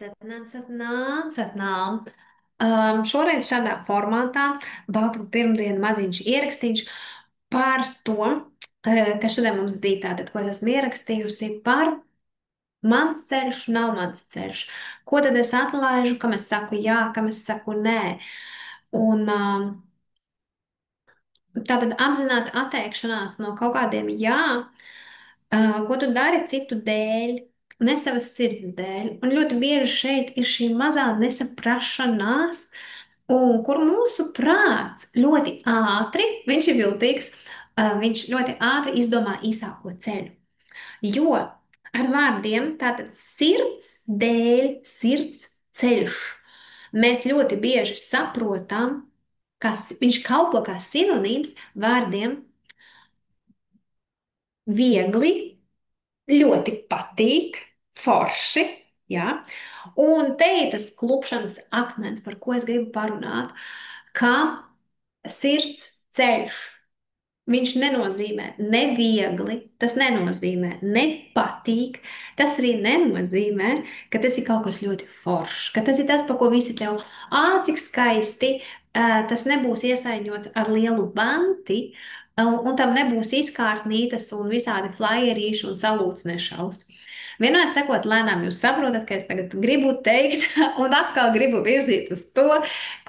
Satnām, satnām, satnām. Šoreiz šādā formātā Baltu pirmdienu maziņš ierakstīšu par to, ka šodien mums bija tātad, ko es esmu ierakstījusi par mans ceļš nav mans ceļš. Ko tad es atlaižu, kam es saku jā, kam es saku nē. Un tātad apzināti atteikšanās no kaut kādiem jā, ko tu dari citu dēļ, ne savas sirds dēļ. Un ļoti bieži šeit ir šī mazā nesaprašanās, un kur mūsu prāts ļoti ātri, viņš ir viltīgs, viņš ļoti ātri izdomā īsāko ceļu. Jo ar vārdiem tātad sirds dēļ, sirds ceļš. Mēs ļoti bieži saprotam, viņš kalpo kā sinonīms vārdiem viegli, ļoti patīk, forši. Ja? Un te ir tas klupšanas akmens, par ko es gribu parunāt, ka sirds ceļš. Viņš nenozīmē neviegli, tas nenozīmē nepatīk, tas arī nenozīmē, ka tas ir kaut kas ļoti foršs, ka tas ir tas, pa ko visi tev, cik skaisti, tas nebūs iesaiņots ar lielu banti, un tam nebūs izkārtnītas un visādi flyerīši un salūts nešaus. Vienmēr sekot lēnām, jūs saprotat, ka es tagad gribu teikt un atkal gribu virzīt uz to,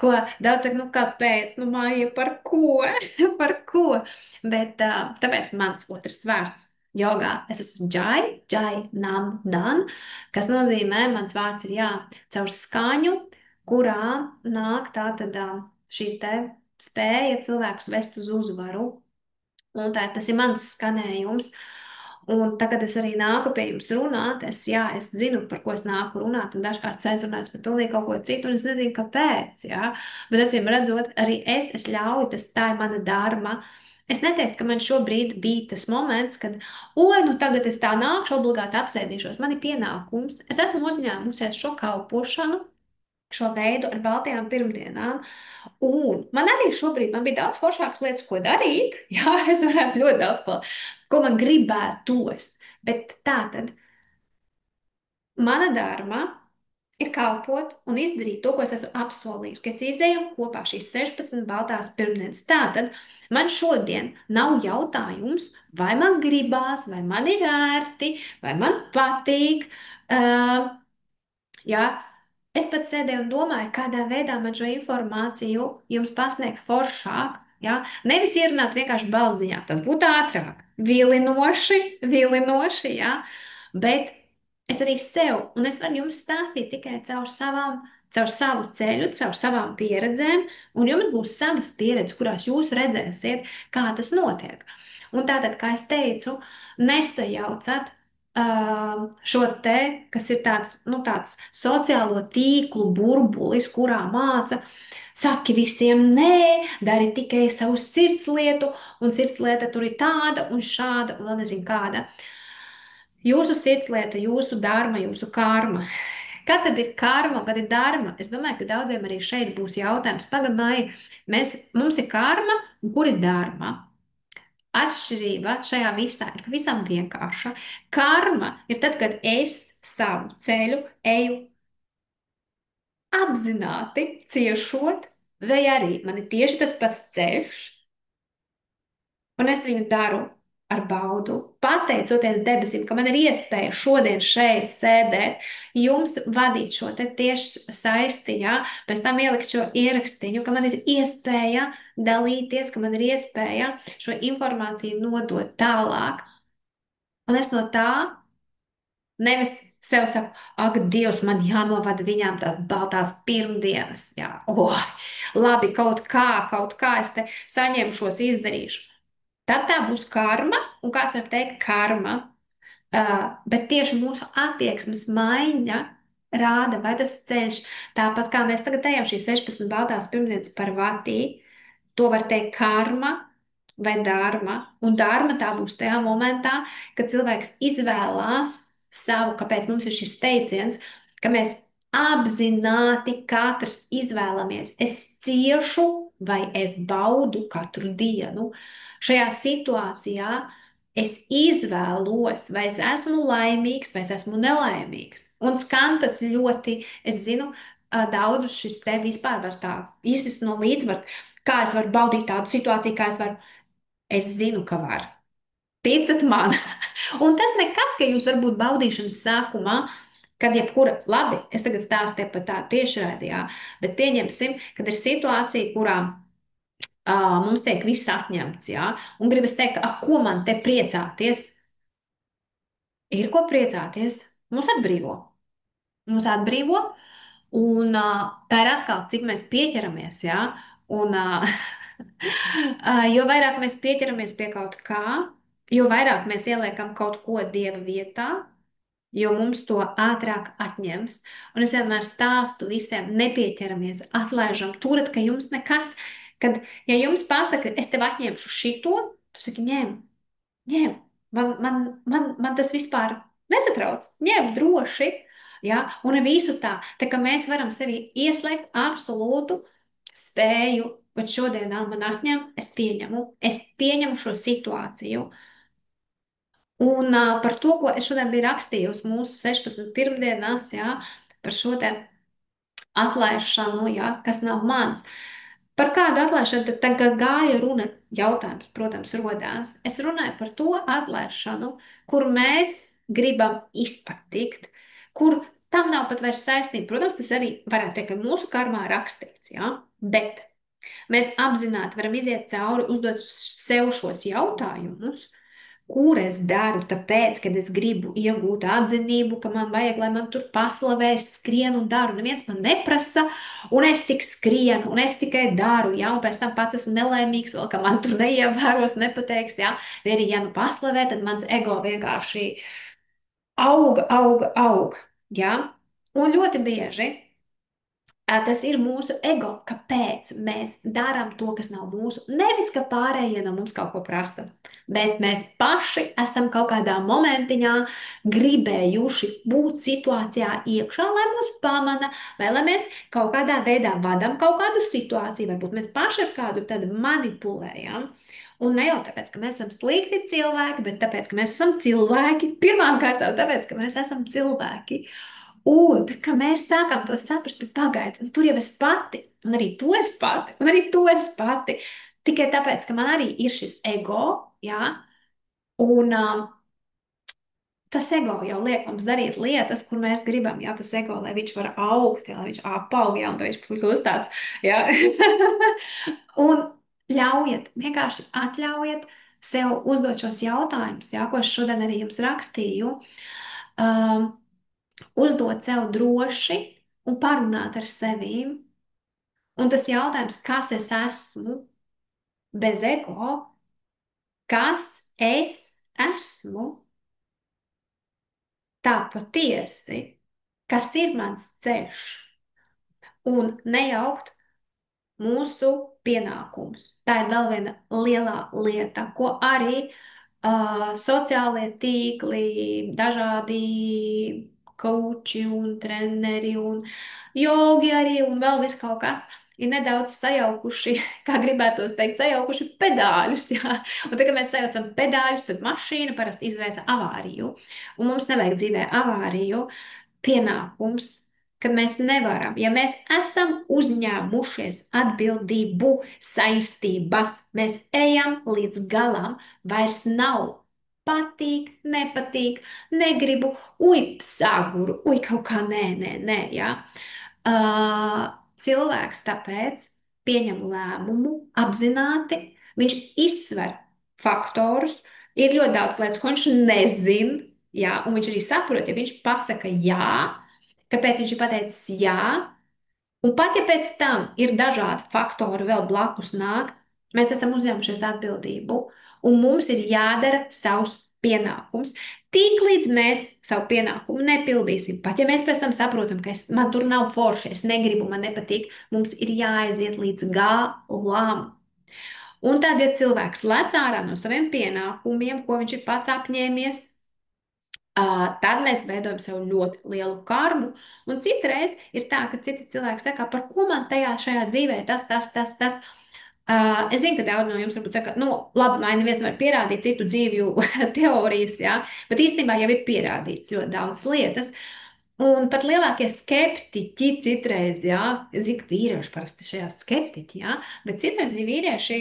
ko daudz saka, nu kāpēc, nu māja, par ko, par ko? Bet tāpēc mans otrs vārds jogā, es esmu džai, džai, nam, dan, kas nozīmē, mans vārds ir jā, caur skaņu, kurā nāk tā tad šī te spēja cilvēkus vest uz uzvaru. Un tas ir mans skanējums. Un tagad es arī nāku pie jums runāt. Es zinu, par ko es nāku runāt, un dažkārt es runāju par pilnīgi kaut ko citu, un es nezinu, kāpēc. Jā. Bet, acīm redzot, arī es ļauju, tā ir mana dārma. Es neteiktu, ka man šobrīd bija tas moments, kad, oi, nu tagad es tā nākšu, obligāti apsēdīšos. Man ir pienākums. Es esmu uzņēmusies šo kalpošanu, šo veidu ar baltajām pirmdienām. Un man arī šobrīd man bija daudz foršākas lietas, ko darīt. Jā, es varētu ļoti daudz ko man gribētos. Bet tā tad mana dārma ir kalpot un izdarīt to, ko es esmu apsolījis, ka es izēju kopā šīs 16 baltās pirmdienas. Tātad man šodien nav jautājums, vai man gribās, vai man ir ērti, vai man patīk. Uh, jā, es pat sēdēju un domāju, kādā veidā man šo informāciju jums pasniegt foršāk. Ja? Nevis ierunāt vienkārši balziņā, tas būtu ātrāk, vilinoši, vilinoši, ja? Bet es arī sev, un es varu jums stāstīt tikai caur savu ceļu, caur savām pieredzēm, un jums būs savas pieredzes, kurās jūs redzēsiet, kā tas notiek. Un tātad, kā es teicu, nesajaucat šo te, kas ir tāds sociālo tīklu burbulis, kurā māca, saki visiem nē, dari tikai savu sirds lietu, un sirds lieta tur ir tāda un šāda, un vēl nezinu kāda. Jūsu sirdslieta, jūsu dārma, jūsu karma. Kad tad ir karma, kad ir dārma? Es domāju, ka daudziem arī šeit būs jautājums. Pagamāji, mums ir karma, un kur ir dārma? Atšķirība šajā visā ir pavisam vienkārša. Karma ir tad, kad es savu ceļu eju apzināti, ciešot, vai arī man ir tieši tas pats ceļš, un es viņu daru ar baudu, pateicoties debesīm, ka man ir iespēja šodien šeit sēdēt, jums vadīt šo te tieši saisti, jā, pēc tam ielikt šo ierakstīņu, ka man ir iespēja dalīties, ka man ir iespēja šo informāciju nodot tālāk. Un es no tā nevis sev saku, ak, Dievs, man jānovada viņām tās baltās pirmdienas, jā, labi, kaut kā es te saņemšos, izdarīšu. Tad tā būs karma, un kāds var teikt karma, bet tieši mūsu attieksmes maiņa rāda, vai tas ceļš, tāpat kā mēs tagad ejam šīs 16 baltās pirmdienas par vatī, to var teikt karma vai dārma, un dārma tā būs tajā momentā, kad cilvēks izvēlās savu, kāpēc mums ir šis teiciens, ka mēs apzināti katrs izvēlamies, es ciešu vai es baudu katru dienu. Šajā situācijā es izvēlos, vai es esmu laimīgs, vai es esmu nelaimīgs. Un skan tas ļoti, es zinu, daudzus šis te vispār var tā izsist no līdzvar, kā es varu baudīt tādu situāciju, kā es varu. Es zinu, ka var. Ticat man. Un tas nekas, ka jūs varbūt baudīšanas sākumā, kad jebkura, labi, es tagad stāstu te par tādu tiešraidījā, bet pieņemsim, kad ir situācija, kurā mums tiek viss atņemts, jā, un gribas teikt, ko man te priecāties? Ir ko priecāties. Mūs atbrīvo. Mūs atbrīvo, un tā ir atkal, cik mēs pieķeramies, jā, un jo vairāk mēs pieķeramies pie kaut kā, jo vairāk mēs ieliekam kaut ko Dieva vietā, jo mums to ātrāk atņems. Un es vienmēr stāstu visiem, nepieķeramies, atlaižam, turat, ka jums nekas, kad, ja jums pasaka, es tev atņemšu šito, tu saki, ņem, ņem, man tas vispār nesatrauc, ņem droši, ja, un visu tā, tā ka mēs varam sevi ieslēgt absolūtu spēju, bet šodienā man atņem, es pieņemu šo situāciju. Un par to, ko es šodien biju rakstījusi mūsu 16 pirmdienās, jā, par šo te atlaišanu, jā, kas nav mans. Par kādu atlaišanu tad tagad gāja runa? Jautājums, protams, rodās. Es runāju par to atlaišanu, kur mēs gribam izpatikt, kur tam nav pat vairs saistība. Protams, tas arī varētu teikt, ka mūsu karmā rakstīts, jā, bet mēs apzināti varam iziet cauri, uzdot sev šos jautājumus, kur es daru, tāpēc, kad es gribu iegūt atzinību, ka man vajag, lai man tur paslavē, es skrienu un daru. Neviens man neprasa, un es tik skrienu, un es tikai daru, ja, un pēc tam pats esmu nelaimīgs, vēl ka man tur neievēros, nepateiks, ja, vai arī, ja nu paslavē, tad mans ego vienkārši aug, ja. Un ļoti bieži tas ir mūsu ego, kāpēc mēs darām to, kas nav mūsu. Nevis, ka pārējie no mums kaut ko prasa, bet mēs paši esam kaut kādā momentiņā gribējuši būt situācijā iekšā, lai mūs pamana, vai lai mēs kaut kādā veidā vadām kaut kādu situāciju. Varbūt mēs paši ar kādu tad manipulējam. Un ne jau tāpēc, ka mēs esam slikti cilvēki, bet tāpēc, ka mēs esam cilvēki. Pirmām kārtām tāpēc, ka mēs esam cilvēki. Un, tad, kad mēs sākām to saprast, tad pagaidi, tur jau es pati, un arī to es pati, un arī to es pati. Tikai tāpēc, ka man arī ir šis ego, jā, un tas ego jau liek mums darīt lietas, kur mēs gribam, jā, tas ego, lai viņš var augt, jā, lai viņš apaug, jā, un tad viņš kļūst tāds, jā. Un ļaujiet, vienkārši atļaujiet sev uzdot šos jautājumus, jā, ko es šodien arī jums rakstīju. Um, Uzdot sev droši un parunāt ar sevīm. Un tas jautājums, kas es esmu bez ego, kas es esmu tā patiesi, kas ir mans ceļš, un nejaukt mūsu pienākumus. Tā ir vēl viena lielā lieta, ko arī sociālie tīkli, dažādi koči un treneri un jogi arī un vēl viss kaut kas. Ir nedaudz sajaukuši, kā gribētos teikt, sajaukuši pedāļus. Jā. Un tad, kad mēs sajaucam pedāļus, tad mašīna parasti izraisa avāriju. Un mums nevajag dzīvē avāriju, pienākums, kad mēs nevaram, ja mēs esam uzņēmušies atbildību, saistības, mēs ejam līdz galam, vairs nav patīk, nepatīk, negribu, ui, sāguru, ui, kaut kā nē, jā. Cilvēks tāpēc pieņem lēmumu apzināti, viņš izsver faktorus, ir ļoti daudz lietas, ko viņš nezina, jā, un viņš arī saprot, ja viņš pasaka jā, kāpēc viņš ir pateicis jā, un pat ja pēc tam ir dažādi faktori vēl blakus nāk, mēs esam uzņēmušies atbildību, un mums ir jādara savs pienākums. Tiklīdz mēs savu pienākumu nepildīsim, pat ja mēs pēc tam saprotam, ka man tur nav forši, es negribu, man nepatīk, mums ir jāaiziet līdz galam. Un tad, ja cilvēks lec ārā no saviem pienākumiem, ko viņš ir pats apņēmies, tad mēs veidojam sev ļoti lielu karmu. Un citreiz ir tā, ka citi cilvēki saka, par ko man šajā dzīvē tas. Es zinu, ka daudz no jums varbūt saka, nu, labi, vai neviens nevar pierādīt citu dzīvju teorijas, jā, bet īstenībā jau ir pierādīts ļoti daudz lietas. Un pat lielākie skeptiķi citreiz, jā, es zinu, ka vīrieši parasti šajā skeptiķi, jā, bet citreiz arī vīrieši,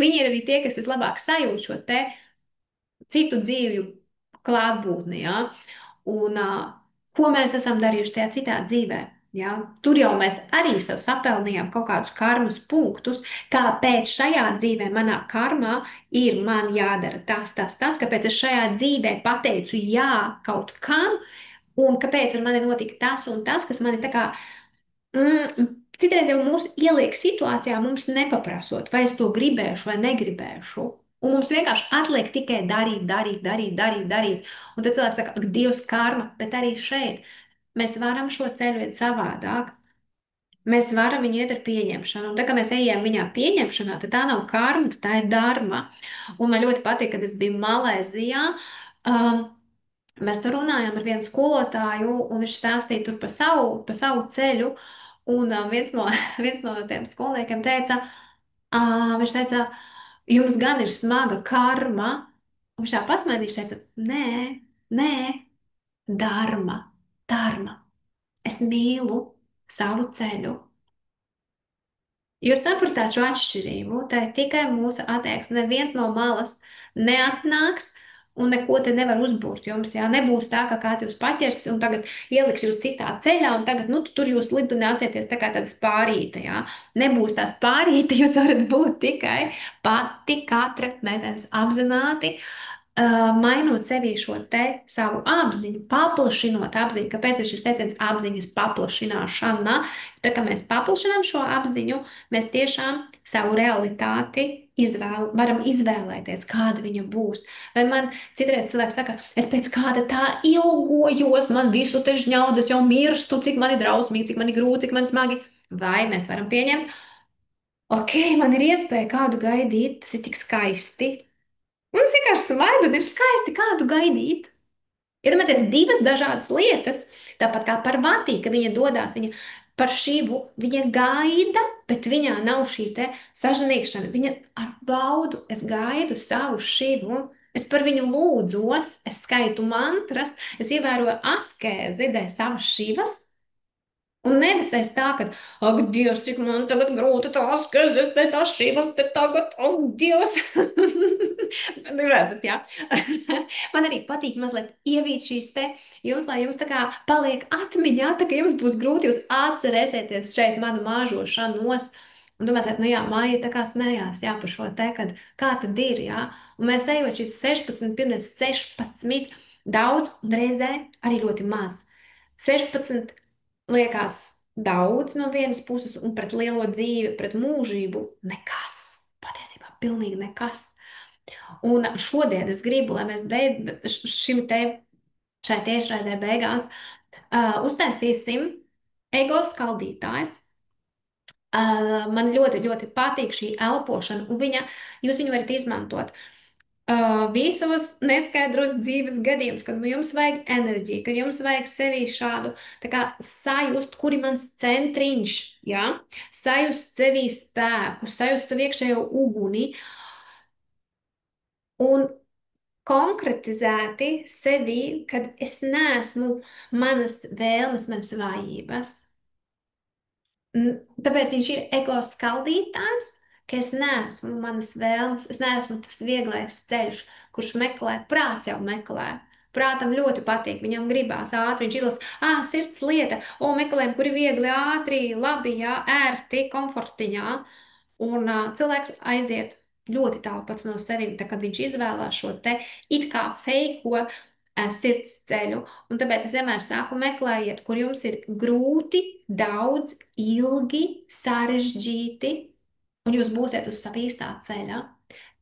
viņi ir arī tie, kas vislabāk sajūt šo te citu dzīvju klātbūtni, jā. Un ko mēs esam darījuši tajā citā dzīvē. Ja? Tur jau mēs arī sev sapelnījām kaut kādus karmas punktus, kāpēc šajā dzīvē, manā karmā, ir man jādara tas, kāpēc es šajā dzīvē pateicu jā kaut kam, un kāpēc ar mani notika tas un tas, kas mani tā kā citreiz jau mūs ieliek situācijā, mums nepaprasot, vai es to gribēšu vai negribēšu. Un mums vienkārši atliek tikai darīt, darīt, darīt, darīt, darīt. Un tad cilvēks saka, ak, Dievs, karma, bet arī šeit mēs varam šo ceļu iet savādāk. Mēs varam viņu iet ar pieņemšanu. Un tā kā mēs ejam viņā pieņemšanā, tad tā nav karma, tad tā ir dharma. Un man ļoti patīk, kad es biju Malaizijā. Um, Mēs tur runājām ar vienu skolotāju, un viņš stāstīja tur pa savu ceļu. Un viens no tiem skolniekiem teica, viņš teica, jums gan ir smaga karma. Un viņš tā pasmaidīja, teica, nē, nē, dharma, dharma. Es mīlu savu ceļu. Jūs sapratāt šo atšķirību, tā ir tikai mūsu attieksme. Neviens no malas neatnāks un neko te nevar uzbūrt jums. Jā, nebūs tā, ka kāds jūs paķers un tagad ieliks jūs citā ceļā un tagad, nu, tur jūs lidināsieties tā kā tāda spārīte, jā. Nebūs tā spārīte, jūs varat būt tikai pati katra meitenes apzināti mainot sevī šo te savu apziņu, paplašinot apziņu. Kāpēc ir šis teiciens apziņas paplašināšana? Tā kā mēs paplašinām šo apziņu, mēs tiešām savu realitāti varam izvēlēties, kāda viņa būs. Vai man citreiz cilvēks saka, es pēc kāda tā ilgojos, man visu te žņaudz, es jau mirstu, cik man ir drausmīgi, cik man ir grūti, cik man ir smagi. Vai mēs varam pieņemt, ok, man ir iespēja kādu gaidīt, tas ir tik skaisti. Un es vienkārši smaidu, un ir skaisti kādu gaidīt. Iedomājieties, divas dažādas lietas, tāpat kā par Vātiju, kad viņa dodas, viņa par Šivu, viņa gaida, bet viņā nav šī te sažanīkšana. Viņa ar baudu, es gaidu savu Šivu, es par viņu lūdzos, es skaitu mantras, es ievēroju askēzi dēļ savas Šivas. Un nevis aiz tā, ka, ak, Dievs, cik man tagad grūti tās, ka es te tās šīvas te tagad, ak, Dievs. Redzat, jā. Man arī patīk mazliet ievīt šīs te jums, lai jums tā kā paliek atmiņā, tā ka jums būs grūti, jūs atcerēsieties šeit manu māžošanos. Un domāsiet, nu jā, Maija tā kā smējās, jā, par šo te, kad kā tad ir, jā. Un mēs ejot šīs 16, pirms 16, daudz un reizē arī ļoti maz. 16 liekas daudz no vienas puses, un pret lielo dzīvi, pret mūžību nekas. Patiesībā pilnīgi nekas. Un šodien es gribu, lai mēs šim te šai tiešraidē beigās uztaisīsim ego skaldītājs. Man ļoti, ļoti patīk šī elpošana, un jūs viņu varat izmantot visos neskaidros dzīves gadījumos, kad jums vajag enerģiju, kad jums vajag sevī šādu tā kā sajust, kur ir mans centriņš, ja? Sajust sevī spēku, sajust savu iekšējo uguni un konkretizēti sevī, kad es neesmu manas vēlmes, manas vājības. Tāpēc viņš ir ego skaldītājs, ka es neesmu manas vēlmes, es neesmu tas vieglais ceļš, kurš meklē, prāts jau meklē. Prātam ļoti patīk, viņam gribās ātri, viņš izlasa, sirds lieta, meklējam, kuri viegli, ātri, labi, jā, ērti, komfortiņā. Un cilvēks aiziet ļoti tālu pats no sevis, kad viņš izvēlās šo te it kā feiko sirds ceļu. Un tāpēc es vienmēr saku, meklējiet, kur jums ir grūti, daudz, ilgi, sarežģīti, un jūs būsiet uz sava īstā ceļa.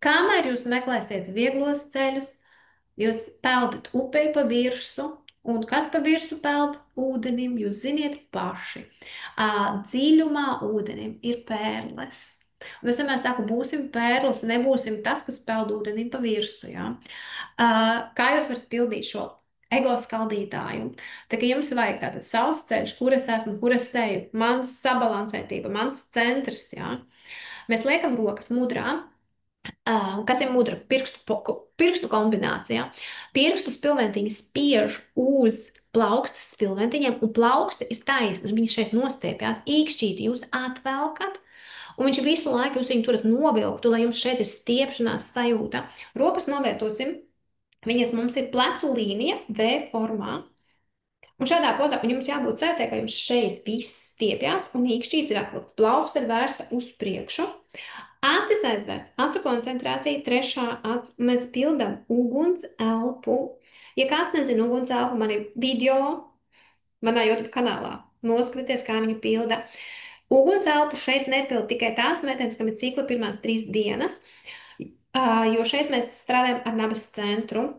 Kamēr jūs meklēsiet vieglos ceļus, jūs peldat upei pa virsu, un kas pa virsu peld ūdenim, jūs ziniet paši. Dziļumā ūdenim ir pērles. Un es vienmēr saku, būsim pērles, nebūsim tas, kas peld ūdenim pa virsu. Ja? Kā jūs varat pildīt šo ego skaldītāju? Tā kā jums vajag tātad savs ceļš, kur es esmu, kur es eju, mans sabalansētība, mans centrs. Ja? Mēs liekam rokas mudrā. Kas ir mudra? Pirkstu kombinācijā. Pirkstu spilventiņi spiež uz plaukstas spilventiņiem, un plauksta ir taisna. Viņa šeit nostiepjas, īkšķīti jūs atvelkat, un viņš visu laiku jūs viņu turat novilktu, lai jums šeit ir stiepšanās sajūta. Rokas novietosim, viņas mums ir plecu līnija V formā. Un šādā pozā jums jābūt sajūtai, ka jums šeit viss stiepjas un īkšķīts ir atvilkts. Plauksta ir vērsta uz priekšu. Acis aizvērts, acu koncentrācija, trešā acs. Mēs pildam uguns elpu. Ja kāds nezina uguns elpu, man ir video manā YouTube kanālā. Noskaties, kā viņu pilda. Uguns elpu šeit nepild tikai tās meitenes, kam ir cikla pirmās 3 dienas, jo šeit mēs strādājam ar nabas centru.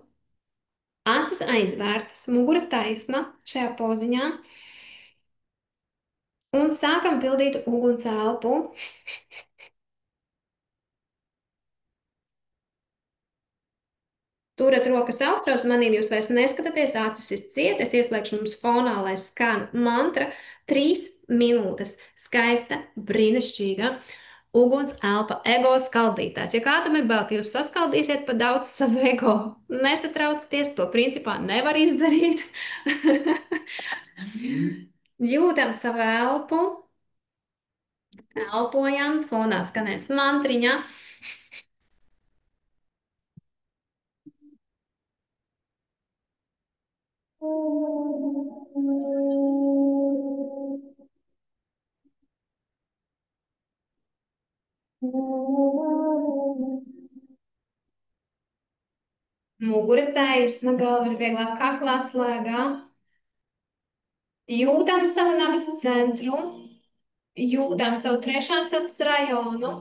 Acis aizvērtas, mugura taisna šajā poziņā. Un sākam pildīt uguns elpu. Turat rokas augšā uz manīm, jūs vairs neskatāties, acis ir ciet. Es ieslēgšu mums fonā, lai skan mantra. 3 minūtes. Skaista, brīnišķīga. Uguns elpa, ego skaldītājs. Ja kādam ir bail, ka jūs saskaldīsiet pa daudz savu ego, nesatraucieties, to principā nevar izdarīt. Jūtam savu elpu. Elpojam, fonā skanēs mantriņa. Mugura taisna, galva ir vieglāk kaklā atslēgā. Jūtam savu nabas centru, jūtam savu trešās acis rajonu.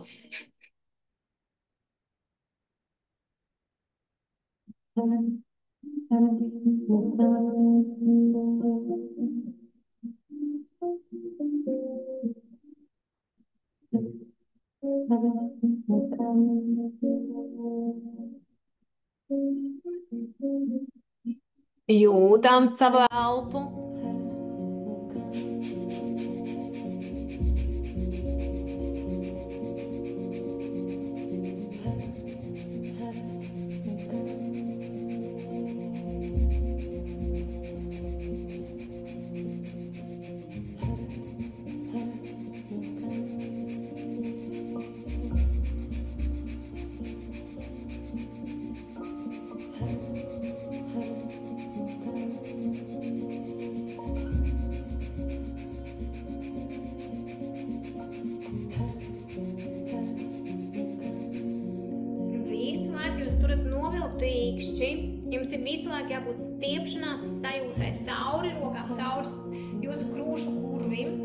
Jūtam savu elpu. Jums ir visu laiku jābūt stiepšanās sajūtai cauri rokām, cauri jūsu krūšu kurvim.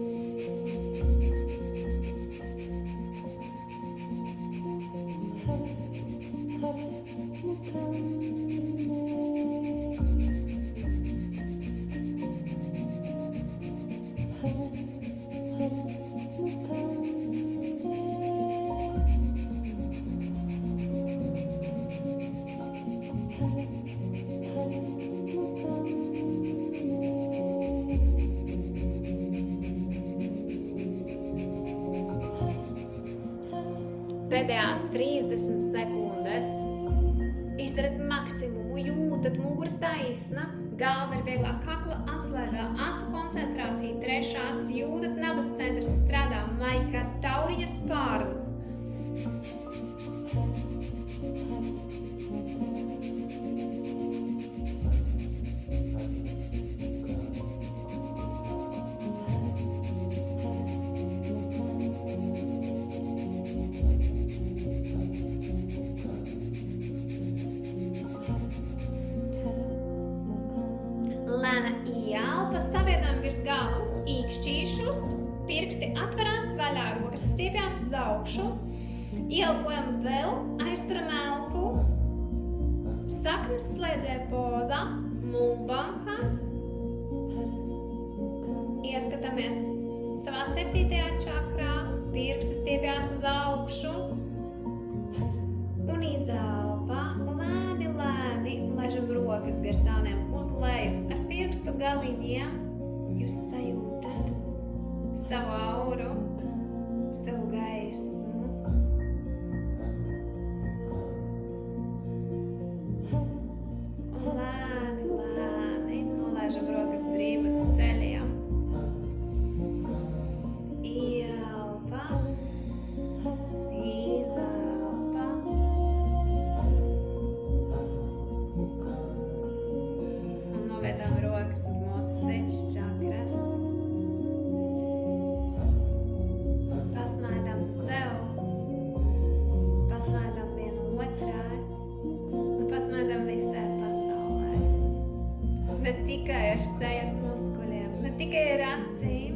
Pēdējās 30 sekundes. Izdarat maksimumu, jūtat mugura taisna, galva ir vieglāk kakla atslēgā, acu koncentrācija, trešā acis, jūtat nabas centrs, strādā maikā tauriņas pārnes. Lēna ieelpa, savienojam virs galvas īkšķīšus, pirksti atverās vaļā, rokas stiepjās uz augšu, ieelpojam vēl, aizturam elpu, saknes slēdzēja pozā, mulbaha, ieskatāmies savā 7. čakrā, pirksti stiepjās uz augšu un izelpa, lēni, lēni, laižam rokas garsāniem uz leju. Ar pirkstu galiņiem jūs sajūtat savu auru, savu gaismu. rokas brīvas ceļiem. Ielpa, izelpa. Un novedam rokas uz mūsu sirds čakras. Pasmaidām sev, pasmaidām vienu otrai un pasmaidām visai pasaulē. Ne tikai ar sejas muskuļiem, ne tikai ar acīm,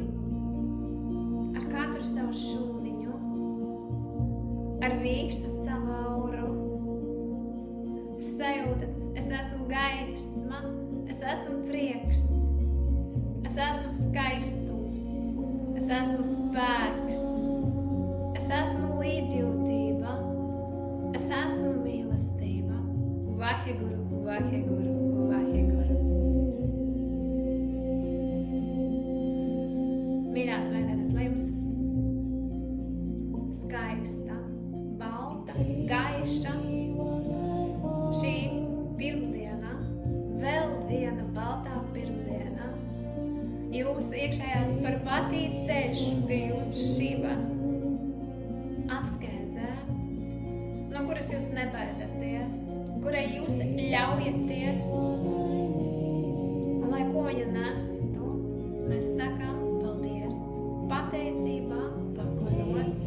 ar katru savu šūniņu, ar visu savu auru. Sajūtat, es esmu gaisma, es esmu prieks, es esmu skaistums, es esmu spēks, es esmu līdzjūtība, es esmu mīlestība. Vaheguru, vaheguru, vaheguru. Mīļās meitenes, lai jums skaista, balta, gaiša šī pirmdiena, vēl viena baltā pirmdiena. Jūsu iekšējās par patīk ceļš pie jūsu šībās askēzē, no kuras jūs nebaidaties, kurai jūs ļaujaties. Un lai ko viņa nestu, mēs sakām paldies, pateicībā paklanos.